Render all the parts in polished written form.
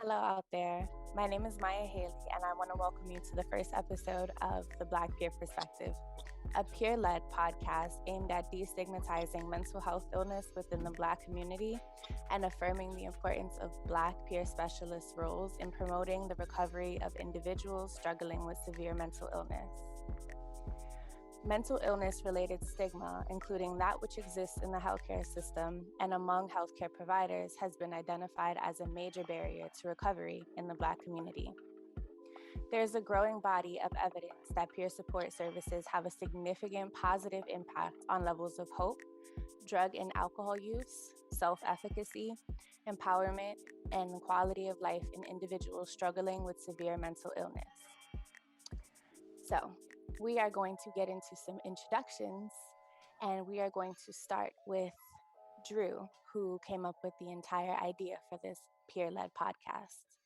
Hello out there. My name is Maya Haley, and I want to welcome you to the first episode of The Black Peer Perspective, a peer led podcast aimed at destigmatizing mental health illness within the Black community and affirming the importance of Black peer specialist roles in promoting the recovery of individuals struggling with severe mental illness. Mental illness related stigma, including that which exists in the healthcare system and among healthcare providers, has been identified as a major barrier to recovery in the Black community. There is a growing body of evidence that peer support services have a significant positive impact on levels of hope, drug and alcohol use, self efficacy, empowerment, and quality of life in individuals struggling with severe mental illness. So, we are going to get into some introductions, and we are going to start with Drew, who came up with the entire idea for this peer led podcast.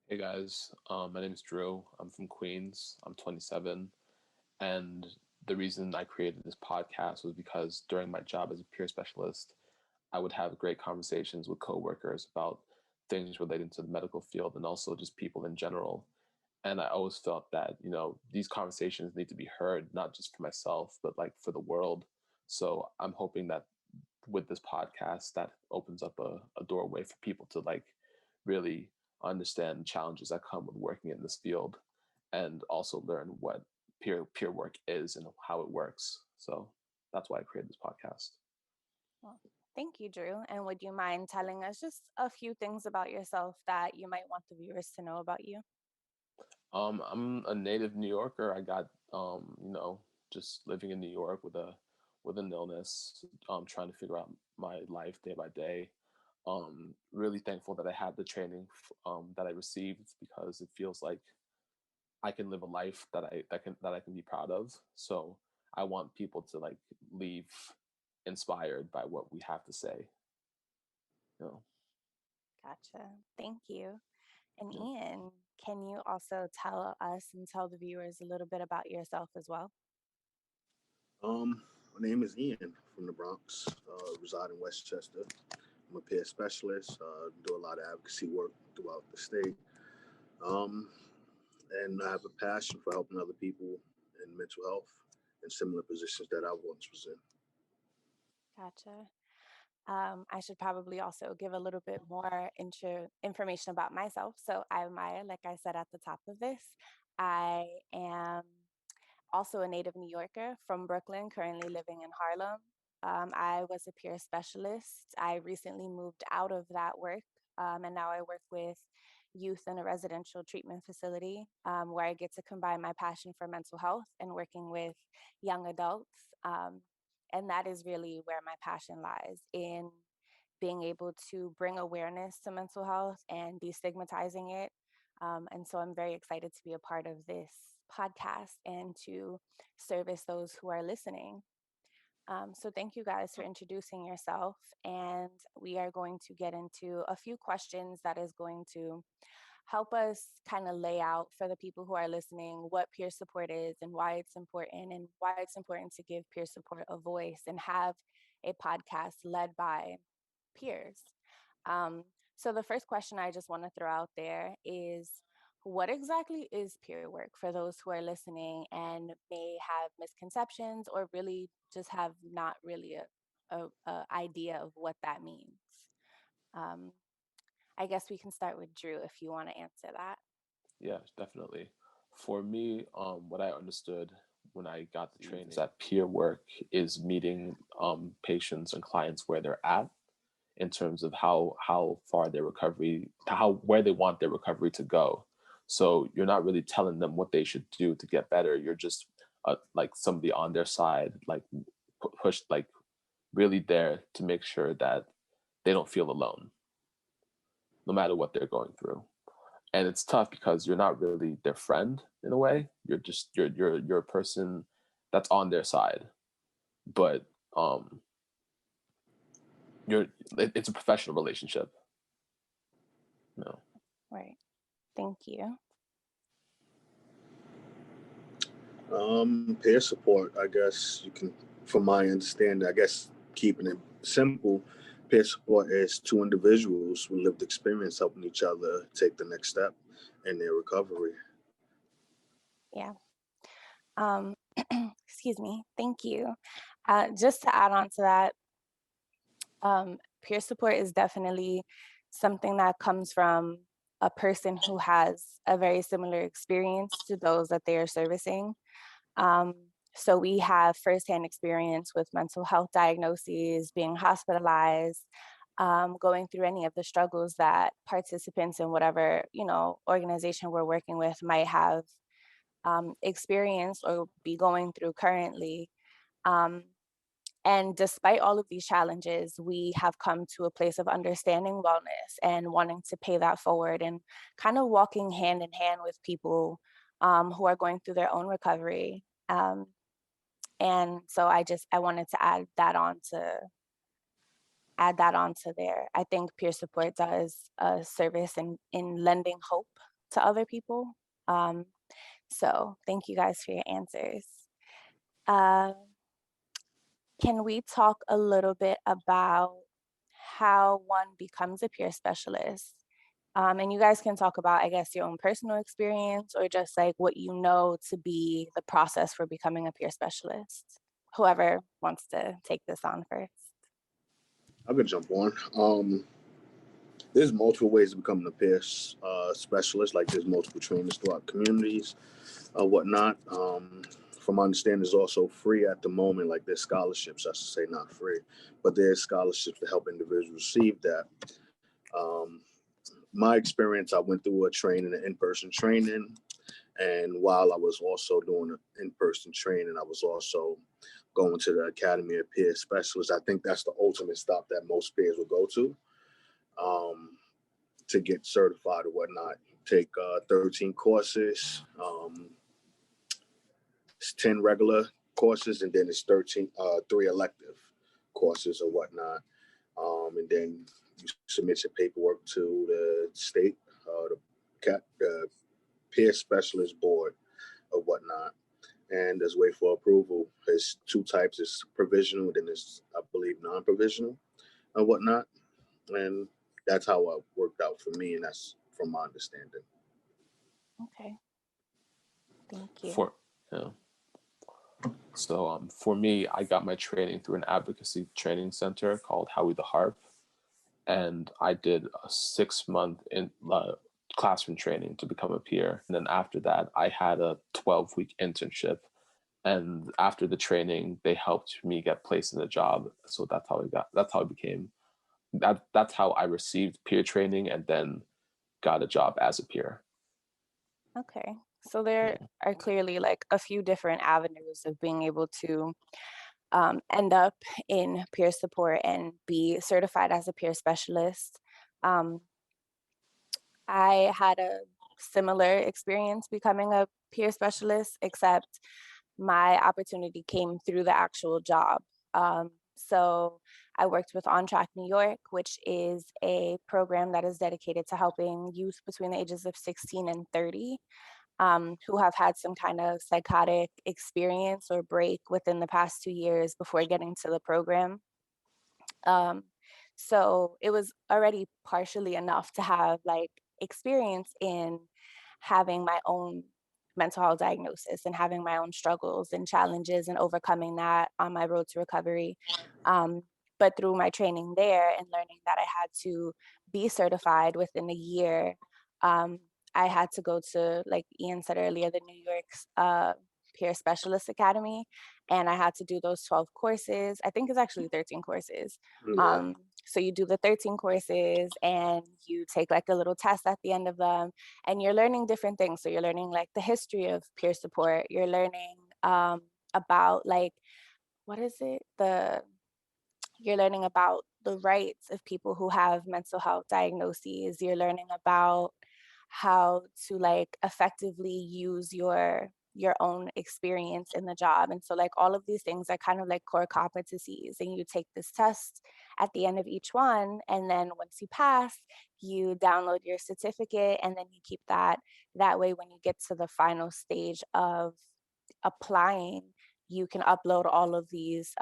Hey guys, my name is Drew. I'm from Queens. I'm 27. And the reason I created this podcast was because during my job as a peer specialist, I would have great conversations with coworkers about things relating to the medical field and also just people in general. And I always felt that, these conversations need to be heard, not just for myself, but like for the world. So I'm hoping that with this podcast, that opens up a doorway for people to like really understand challenges that come with working in this field and also learn what peer work is and how it works. So that's why I created this podcast. Well, thank you, Drew. And would you mind telling us just a few things about yourself that you might want the viewers to know about you? I'm a native New Yorker. I got just living in New York with an illness, trying to figure out my life day by day. Really thankful that I had the training that I received because it feels like I can live a life that I can be proud of. So I want people to like leave inspired by what we have to say. You know. Gotcha. Thank you. And Yeah. Ian, can you also tell us and tell the viewers a little bit about yourself as well? My name is Ian from the Bronx, reside in Westchester. I'm a peer specialist, do a lot of advocacy work throughout the state. Um, and I have a passion for helping other people in mental health in similar positions that I once was in. Gotcha. I should probably also give a little bit more information about myself. So I'm Maya, like I said at the top of this. I am also a native New Yorker from Brooklyn, currently living in Harlem. I was a peer specialist. I recently moved out of that work, and now I work with youth in a residential treatment facility where I get to combine my passion for mental health and working with young adults. And that is really where my passion lies in being able to bring awareness to mental health and destigmatizing it. And so I'm very excited to be a part of this podcast and to service those who are listening. So thank you guys for introducing yourself. And we are going to get into a few questions that is going to help us kind of lay out for the people who are listening what peer support is and why it's important to give peer support a voice and have a podcast led by peers. Um, so the first question I just want to throw out there is what exactly is peer work for those who are listening and may have misconceptions or really just have not really a idea of what that means? Um, I guess we can start with Drew if you want to answer that. Yeah, definitely. For me, what I understood when I got the training is that peer work is meeting patients and clients where they're at in terms of how far their recovery, how where they want their recovery to go. So you're not really telling them what they should do to get better. You're just like somebody on their side, like push, like really there to make sure that they don't feel alone, no matter what they're going through. And it's tough because you're not really their friend in a way. You're a person that's on their side, but um, it's a professional relationship. No. Right. Thank you. Peer support, I guess you can, from my understanding, I guess keeping it simple, Peer support is two individuals with lived experience helping each other take the next step in their recovery. Yeah. Um, excuse me. Thank you. Just to add on to that, peer support is definitely something that comes from a person who has a very similar experience to those that they are servicing. Um, so we have firsthand experience with mental health diagnoses, being hospitalized, going through any of the struggles that participants in whatever, organization we're working with might have experienced or be going through currently. Um, and despite all of these challenges, we have come to a place of understanding wellness and wanting to pay that forward and kind of walking hand in hand with people who are going through their own recovery. And so I wanted to add that on to there. I think peer support does a service in lending hope to other people. Um, so thank you guys for your answers. Uh, Can we talk a little bit about how one becomes a peer specialist? And you guys can talk about, I guess, your own personal experience or just like what you know to be the process for becoming a peer specialist. Whoever wants to take this on first. I could jump on. There's multiple ways of becoming a peer specialist. Like there's multiple trainings throughout communities, whatnot. From my understanding, is also free at the moment. Like there's scholarships, I should say, not free, but there's scholarships to help individuals receive that. Um, my experience, I went through a training, an in-person training, and while I was also doing an in-person training, I was also going to the Academy of Peer Specialists. I think that's the ultimate stop that most peers would go um, to get certified or whatnot. Take 13 courses, it's 10 regular courses, and then it's 3 elective courses or whatnot. And then you submit your paperwork to the state, the peer specialist board or whatnot. And there's wait for approval. There's two types. It's provisional, then there's, I believe, non-provisional or whatnot. And that's how it worked out for me, and that's from my understanding. Okay. Thank you. Yeah. So for me, I got my training through an advocacy training center called Howie the Harp, and I did a 6-month classroom training to become a peer. And then after that, I had a 12-week internship. And after the training, they helped me get placed in a job. So that's how I received peer training and then got a job as a peer. Okay. So there are clearly like a few different avenues of being able to end up in peer support and be certified as a peer specialist. Um, I had a similar experience becoming a peer specialist, except my opportunity came through the actual job. So I worked with On Track New York, which is a program that is dedicated to helping youth between the ages of 16 and 30 who have had some kind of psychotic experience or break within the past 2 years before getting to the program. Um, so it was already partially enough to have like experience in having my own mental health diagnosis and having my own struggles and challenges and overcoming that on my road to recovery. Um, but through my training there and learning that I had to be certified within a year, um, I had to go to, like Ian said earlier, the New York's Peer Specialist Academy, and I had to do those 12 courses. I think it's actually 13 courses. Yeah. So you do the 13 courses and you take like a little test at the end of them, and you're learning different things. So you're learning like the history of peer support. You're learning about like, what is it? You're learning about the rights of people who have mental health diagnoses. You're learning about how to like effectively use your own experience in the job. And so like all of these things are kind of like core competencies, and you take this test at the end of each one, and then once you pass, you download your certificate, and then you keep that way when you get to the final stage of applying, you can upload all of these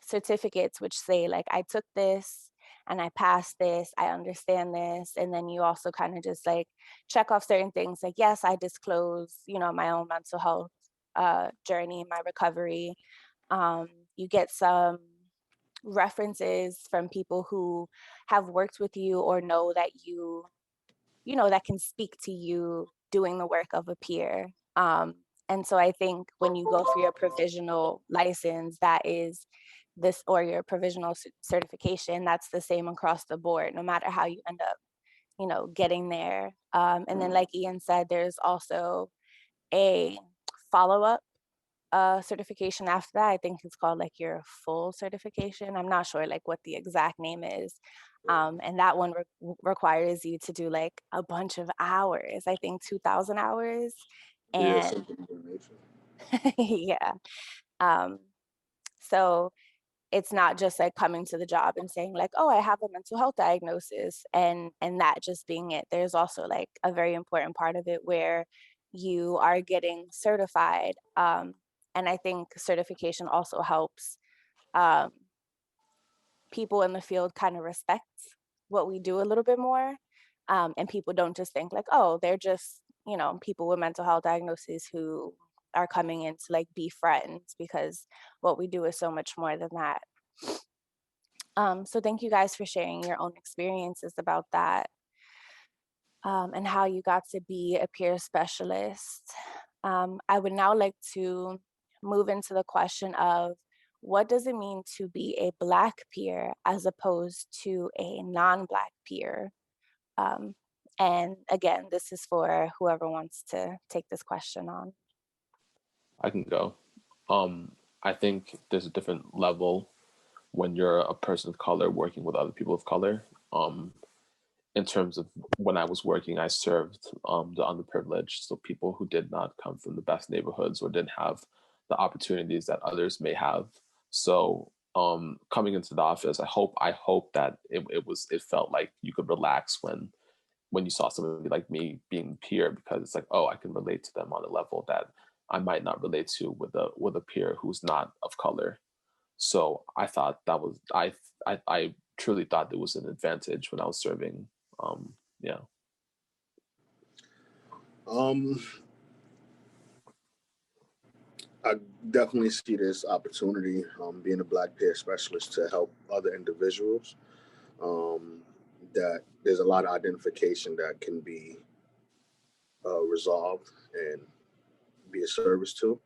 certificates which say like, I took this and I passed this, I understand this. And then you also kind of just like check off certain things like, yes, I disclose, my own mental health journey, my recovery. Um, you get some references from people who have worked with you or know that that can speak to you doing the work of a peer. And so I think when you go for your provisional license, that is this, or your provisional certification, that's the same across the board, no matter how you end up, getting there. And then, like Ian said, there's also a follow up certification after that. I think it's called like your full certification. I'm not sure like what the exact name is. And that one requires you to do like a bunch of hours, I think 2,000 hours. Yeah, And something of that nature. yeah. Um, so it's not just like coming to the job and saying like, oh, I have a mental health diagnosis, and that just being it. There's also like a very important part of it where you are getting certified. And I think certification also helps um, people in the field kind of respect what we do a little bit more. And people don't just think like, oh, they're just, people with mental health diagnoses who are coming in to like be friends, because what we do is so much more than that. So thank you guys for sharing your own experiences about that, and how you got to be a peer specialist. I would now like to move into the question of, what does it mean to be a Black peer as opposed to a non-Black peer? Um, and again, this is for whoever wants to take this question on. I can go. I think there's a different level when you're a person of color working with other people of color. In terms of when I was working, I served the underprivileged, so people who did not come from the best neighborhoods or didn't have the opportunities that others may have. So coming into the office, I hope that it felt like you could relax when you saw somebody like me being peer, because it's like, oh, I can relate to them on a level that I might not relate to with a peer who's not of color. So I thought that was I truly thought it was an advantage when I was serving. Yeah. Um, I definitely see this opportunity, being a Black peer specialist, to help other individuals. Um, that there's a lot of identification that can be resolved and be a service to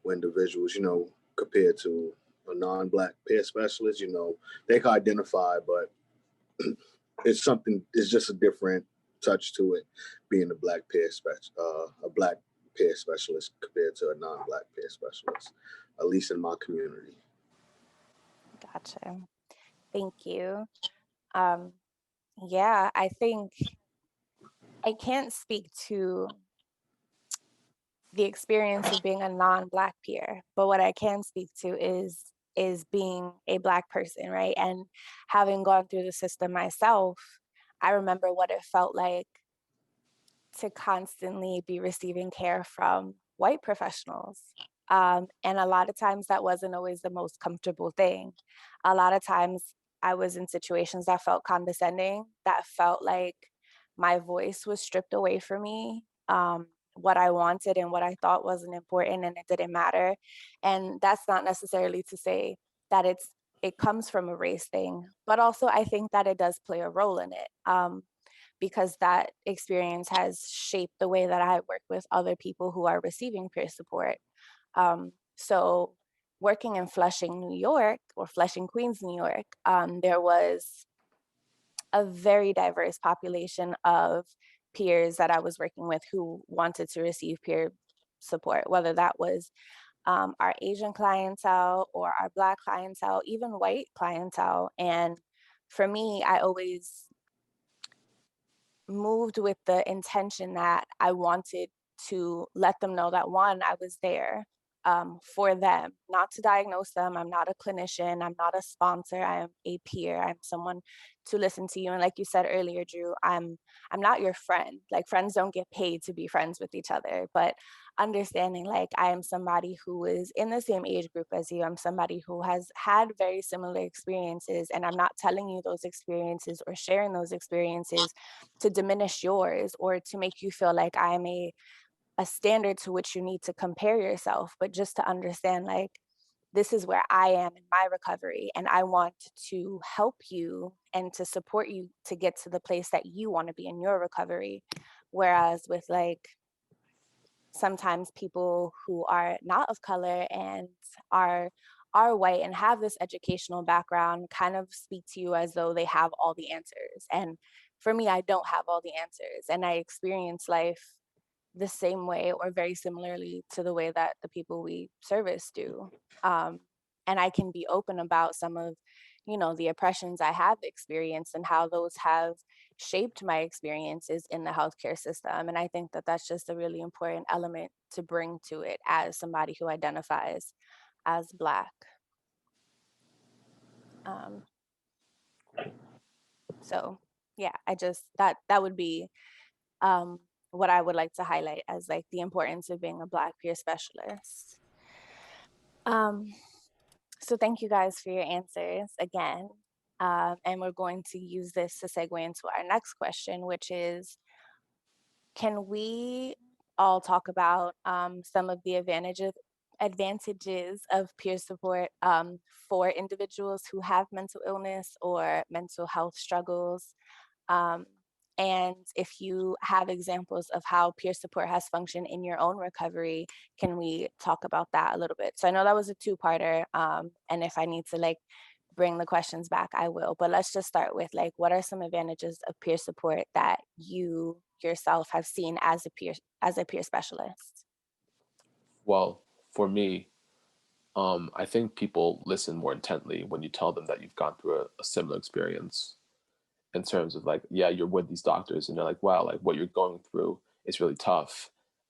when individuals, compared to a non-Black peer specialist, they can identify, but it's something. It's just a different touch to it, being a Black peer specialist compared to a non-Black peer specialist, at least in my community. Gotcha. Thank you. Um, yeah, I think I can't speak to the experience of being a non-Black peer, but what I can speak to is being a Black person, right? And having gone through the system myself, I remember what it felt like to constantly be receiving care from white professionals. And a lot of times that wasn't always the most comfortable thing. A lot of times I was in situations that felt condescending, that felt like my voice was stripped away from me. What I wanted and what I thought wasn't important, and it didn't matter. And that's not necessarily to say that it comes from a race thing, but also I think that it does play a role in it. Because that experience has shaped the way that I work with other people who are receiving peer support. So working in Flushing, New York, or Flushing, Queens, New York, there was a very diverse population of peers that I was working with who wanted to receive peer support, whether that was our Asian clientele or our Black clientele, even white clientele. And for me, I always moved with the intention that I wanted to let them know that, one, I was there, for them, not to diagnose them. I'm not a clinician. I'm not a sponsor. I am a peer. I'm someone to listen to you. And like you said earlier, Drew, I'm not your friend. Like, friends don't get paid to be friends with each other, but understanding like I am somebody who is in the same age group as you. I'm somebody who has had very similar experiences, and I'm not telling you those experiences or sharing those experiences to diminish yours or to make you feel like I'm a standard to which you need to compare yourself, but just to understand like this is where I am in my recovery, and I want to help you and to support you to get to the place that you want to be in your recovery. Whereas with like sometimes people who are not of color and are are white and have this educational background kind of speak to you as though they have all the answers. And for me, I don't have all the answers, and I experience life the same way or very similarly to the way that the people we service do. Um, and I can be open about some of, the oppressions I have experienced and how those have shaped my experiences in the healthcare system. And I think that that's just a really important element to bring to it as somebody who identifies as Black. Um, so yeah, I just that would be um, what I would like to highlight as like the importance of being a Black peer specialist. Um, so thank you guys for your answers again. And we're going to use this to segue into our next question, which is, can we all talk about some of the advantages of peer support for individuals who have mental illness or mental health struggles? Um, and if you have examples of how peer support has functioned in your own recovery, can we talk about that a little bit? So I know that was a two-parter, and if I need to like bring the questions back, I will. But let's just start with like, what are some advantages of peer support that you yourself have seen as a peer specialist? Well, for me, I think people listen more intently when you tell them that you've gone through a similar experience, in terms of like, yeah, you're with these doctors and they're like, wow, like what you're going through is really tough.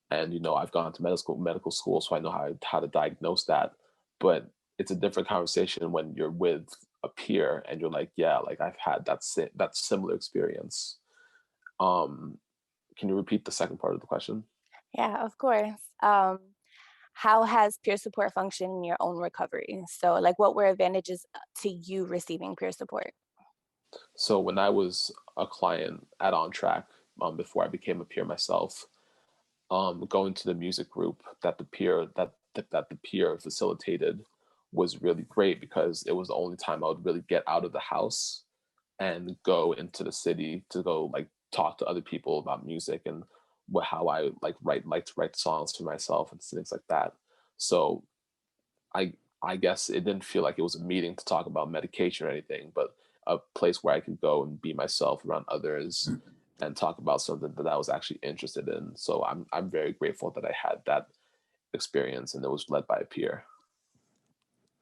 And, I've gone to medical school, so I know how to diagnose that. But it's a different conversation when you're with a peer and you're like, yeah, like I've had that similar experience. Um, can you repeat the second part of the question? Yeah, of course. How has peer support functioned in your own recovery? So like, what were advantages to you receiving peer support? So when I was a client at On Track, before I became a peer myself, going to the music group that the peer facilitated was really great, because it was the only time I would really get out of the house and go into the city to go like talk to other people about music and how I like to write songs for myself and things like that. So I I guess it didn't feel like it was a meeting to talk about medication or anything, but a place where I could go and be myself around others and talk about something that I was actually interested in. So I'm very grateful that I had that experience and it was led by a peer.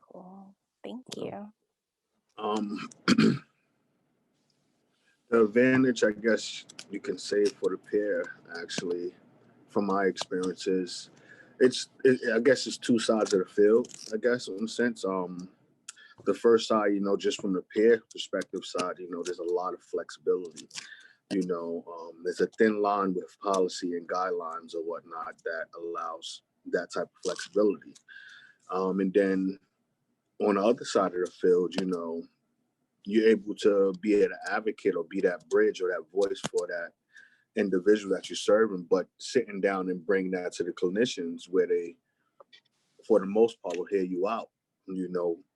Cool. Thank Yeah. you. Um, the advantage, I guess you can say for the pair, actually, from my experiences, I guess it's two sides of the field, I guess, in a sense. The first side, just from the peer perspective side, there's a lot of flexibility. There's a thin line with policy and guidelines or whatnot that allows that type of flexibility. And then on the other side of the field, you're able to be an advocate or be that bridge or that voice for that individual that you're serving, but sitting down and bringing that to the clinicians where they, for the most part, will hear you out,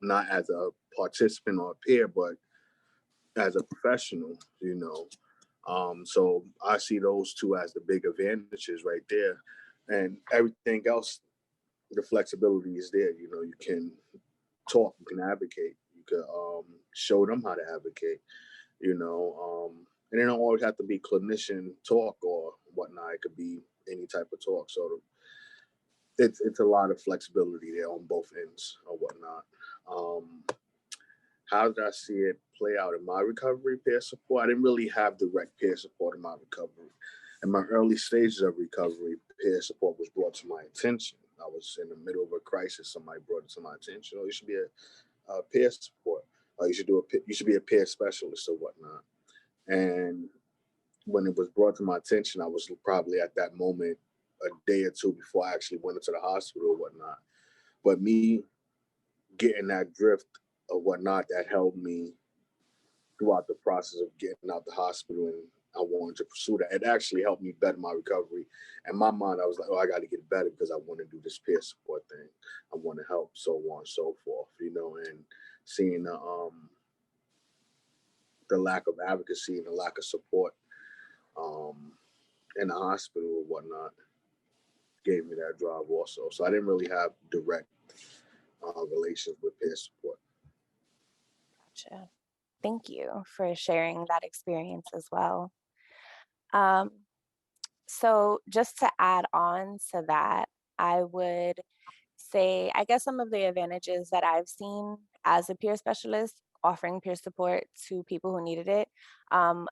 not as a participant or a peer, but as a professional, So I see those two as the big advantages right there. And everything else, the flexibility is there. You can talk, you can advocate, you can show them how to advocate, and it don't always have to be clinician talk or whatnot. It could be any type of talk. So it's a lot of flexibility there on both ends or whatnot. Um, how did I see it play out in my recovery, peer support? I didn't really have direct peer support in my recovery. In my early stages of recovery, peer support was brought to my attention. I was in the middle of a crisis. Somebody brought it to my attention. Oh, you should be a peer support. Or you should be a peer specialist or whatnot. And when it was brought to my attention, I was probably at that moment a day or two before I actually went into the hospital or whatnot. But me getting that drift or whatnot, that helped me throughout the process of getting out the hospital, and I wanted to pursue that. It actually helped me better my recovery. In my mind, I was like, oh, I got to get better because I want to do this peer support thing. I want to help, so on and so forth, and seeing the lack of advocacy and the lack of support in the hospital or whatnot gave me that drive also. So I didn't really have direct relations with peer support. Gotcha. Thank you for sharing that experience as well. Um, so just to add on to that, I would say, I guess some of the advantages that I've seen as a peer specialist offering peer support to people who needed it,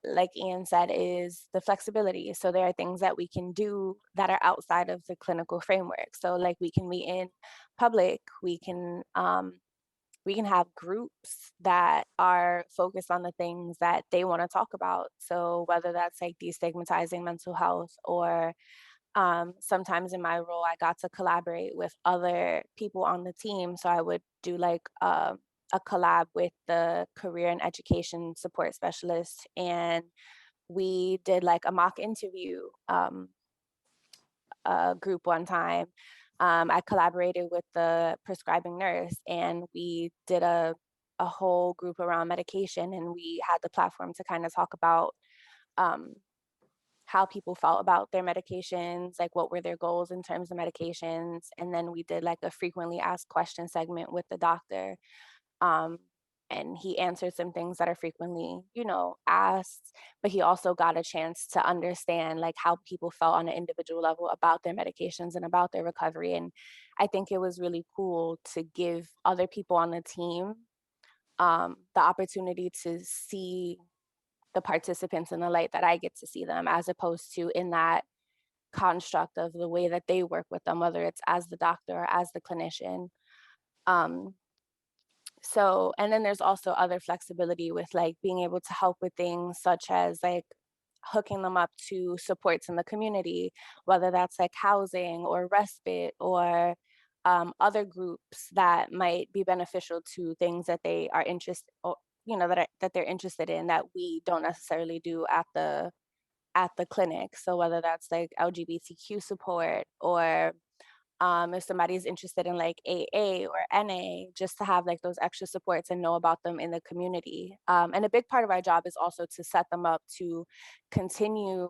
like Ian said, is the flexibility. So there are things that we can do that are outside of the clinical framework. So like we can meet in public, we can have groups that are focused on the things that they want to talk about. So whether that's like destigmatizing mental health, or sometimes in my role, I got to collaborate with other people on the team. So I would do like a collab with the career and education support specialist, and we did like a mock interview group one time. I collaborated with the prescribing nurse, and we did a whole group around medication, and we had the platform to kind of talk about um, how people felt about their medications, like what were their goals in terms of medications. And then we did like a frequently asked question segment with the doctor. Um, and he answered some things that are frequently, asked, but he also got a chance to understand like how people felt on an individual level about their medications and about their recovery. And I think it was really cool to give other people on the team the opportunity to see the participants in the light that I get to see them, as opposed to in that construct of the way that they work with them, whether it's as the doctor or as the clinician. Um, so, and then there's also other flexibility with like being able to help with things such as like hooking them up to supports in the community, whether that's like housing or respite, or other groups that might be beneficial to things that they are interested, or that they're interested in, that we don't necessarily do at the clinic. So whether that's like LGBTQ support, or if somebody's interested in like AA or NA, just to have like those extra supports and know about them in the community. And a big part of our job is also to set them up to continue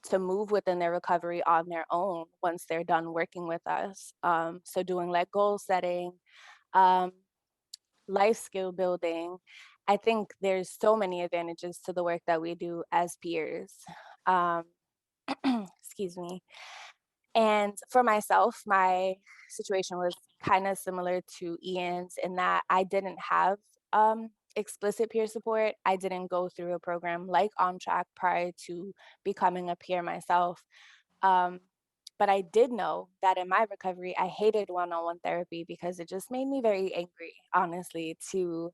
to move within their recovery on their own once they're done working with us. So doing like goal setting, um, life skill building. I think there's so many advantages to the work that we do as peers. Um, excuse me. And for myself, my situation was kind of similar to Ian's in that I didn't have explicit peer support. I didn't go through a program like On Track prior to becoming a peer myself. Um, but I did know that in my recovery, I hated one-on-one therapy because it just made me very angry, honestly, to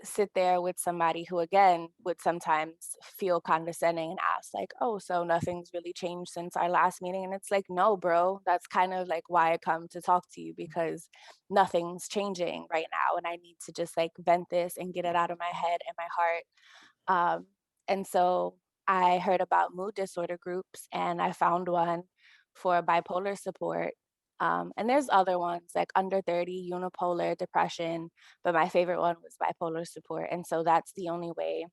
sit there with somebody who again would sometimes feel condescending and ask like, oh, so nothing's really changed since our last meeting. And it's like, no, bro, that's kind of like why I come to talk to you, because nothing's changing right now, and I need to just like vent this and get it out of my head and my heart. And so I heard about mood disorder groups, and I found one for bipolar support. And there's other ones like under 30, unipolar, depression, but my favorite one was bipolar support. And so that's the only way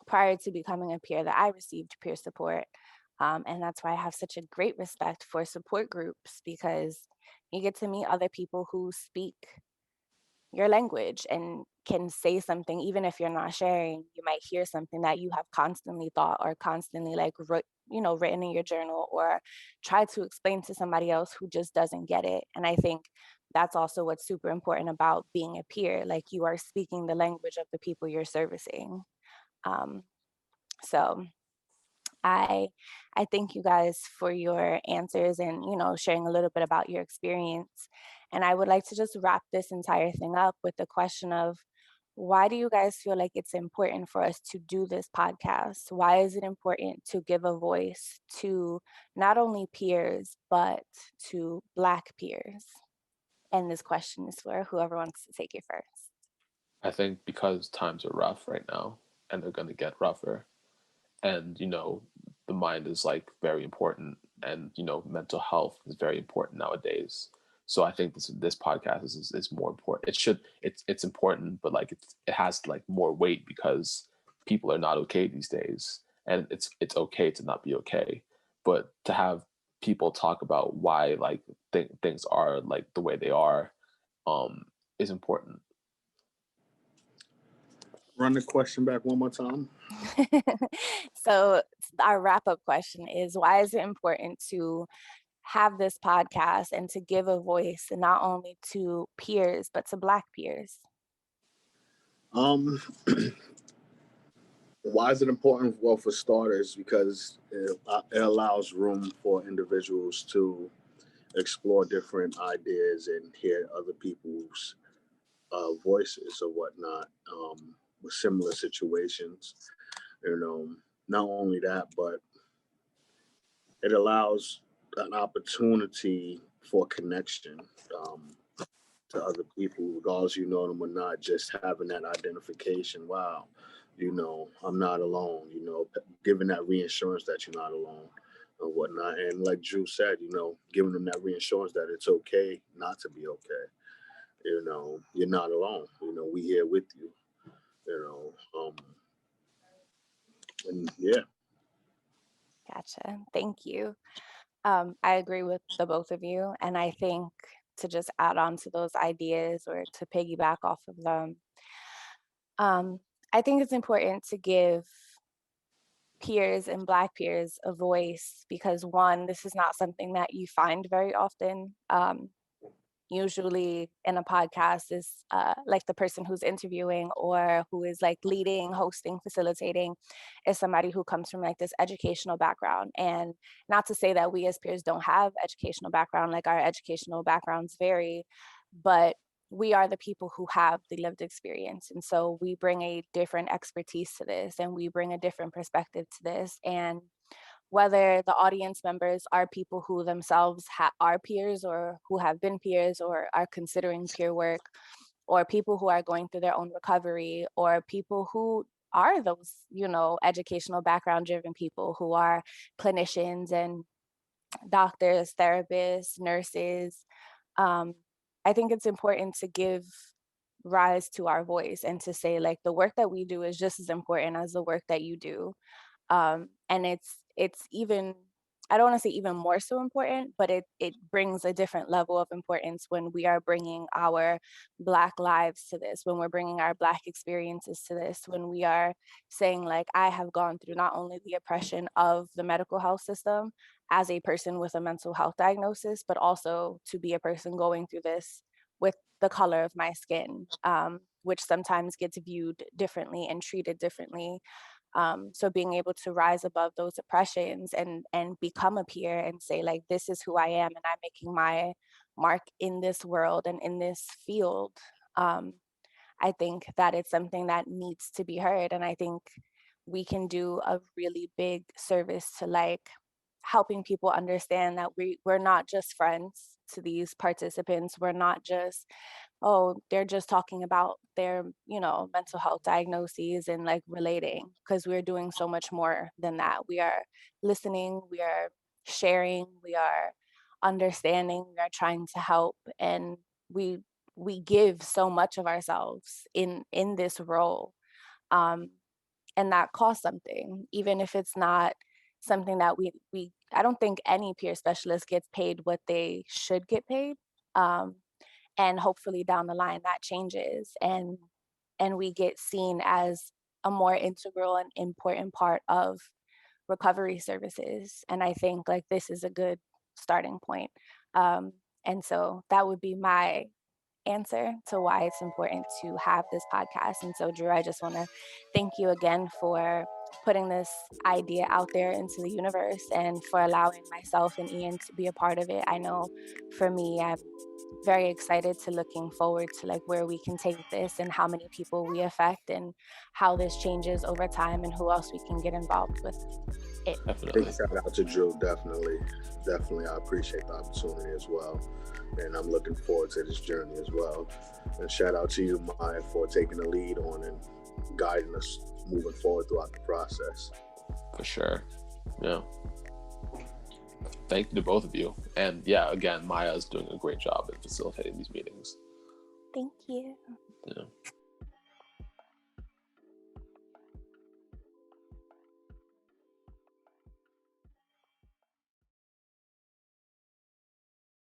prior to becoming a peer that I received peer support. And that's why I have such a great respect for support groups, because you get to meet other people who speak your language and can say something. Even if you're not sharing, you might hear something that you have constantly thought, or constantly like written in your journal, or try to explain to somebody else who just doesn't get it. And I think that's also what's super important about being a peer. Like, you are speaking the language of the people you're servicing. um, so I thank you guys for your answers and, sharing a little bit about your experience. And I would like to just wrap this entire thing up with the question of, why do you guys feel like it's important for us to do this podcast? Why is it important to give a voice to not only peers, but to Black peers? And this question is for whoever wants to take it first. I think because times are rough right now and they're going to get rougher, and the mind is like very important, and mental health is very important nowadays. So I think this podcast is more important. It's important, but like it has like more weight because people are not okay these days, and it's okay to not be okay, but to have people talk about why like things are like the way they are um is important. Run the question back one more time. So our wrap-up question is, why is it important to have this podcast and to give a voice not only to peers, but to Black peers? Um, why is it important? Well, for starters, because it allows room for individuals to explore different ideas and hear other people's voices or whatnot with similar situations. You know, not only that, but it allows an opportunity for connection to other people, regardless you know them or not. Just having that identification, wow, I'm not alone. Giving that reassurance that you're not alone or whatnot. And like Drew said, giving them that reassurance that it's okay not to be okay. You're not alone. We here with you. And yeah. Gotcha. Thank you. I agree with the both of you. And I think to just add on to those ideas or to piggyback off of them, I think it's important to give peers and Black peers a voice because, one, this is not something that you find very often. Usually in a podcast is like the person who's interviewing or who is like leading, hosting, facilitating is somebody who comes from like this educational background. And not to say that we as peers don't have educational background, like our educational backgrounds vary, but we are the people who have the lived experience. And so we bring a different expertise to this and we bring a different perspective to this. And whether the audience members are people who themselves are peers or who have been peers or are considering peer work, or people who are going through their own recovery, or people who are those, educational background driven people who are clinicians and doctors, therapists, nurses. I think it's important to give rise to our voice and to say like the work that we do is just as important as the work that you do. And it's even, I don't want to say even more so important, but it brings a different level of importance when we are bringing our Black lives to this, when we're bringing our Black experiences to this, when we are saying like, I have gone through not only the oppression of the medical health system as a person with a mental health diagnosis, but also to be a person going through this with the color of my skin, which sometimes gets viewed differently and treated differently. So being able to rise above those oppressions and become a peer and say like, this is who I am and I'm making my mark in this world and in this field. I think that it's something that needs to be heard. And I think we can do a really big service to like helping people understand that we're not just friends to these participants. We're not just, oh, they're just talking about their, mental health diagnoses and like relating, because we're doing so much more than that. We are listening, we are sharing, we are understanding, we are trying to help, and we we give so much of ourselves in this role. Um, and that costs something, even if it's not something that we I don't think any peer specialist gets paid what they should get paid. Um, and hopefully down the line that changes and we get seen as a more integral and important part of recovery services. And I think like this is a good starting point. Um, and so that would be my answer to why it's important to have this podcast. And so, Drew, I just want to thank you again for putting this idea out there into the universe and for allowing myself and Ian to be a part of it. I know for me, I'm very excited to looking forward to like where we can take this and how many people we affect and how this changes over time and who else we can get involved with it. Definitely. Big shout out to Drew. Definitely. Definitely. I appreciate the opportunity as well. And I'm looking forward to this journey as well. And shout out to you, Maya, for taking the lead on and guiding us moving forward throughout the process. For sure. Yeah. Thank you to both of you. And yeah, again, Maya is doing a great job in facilitating these meetings. Thank you. Yeah.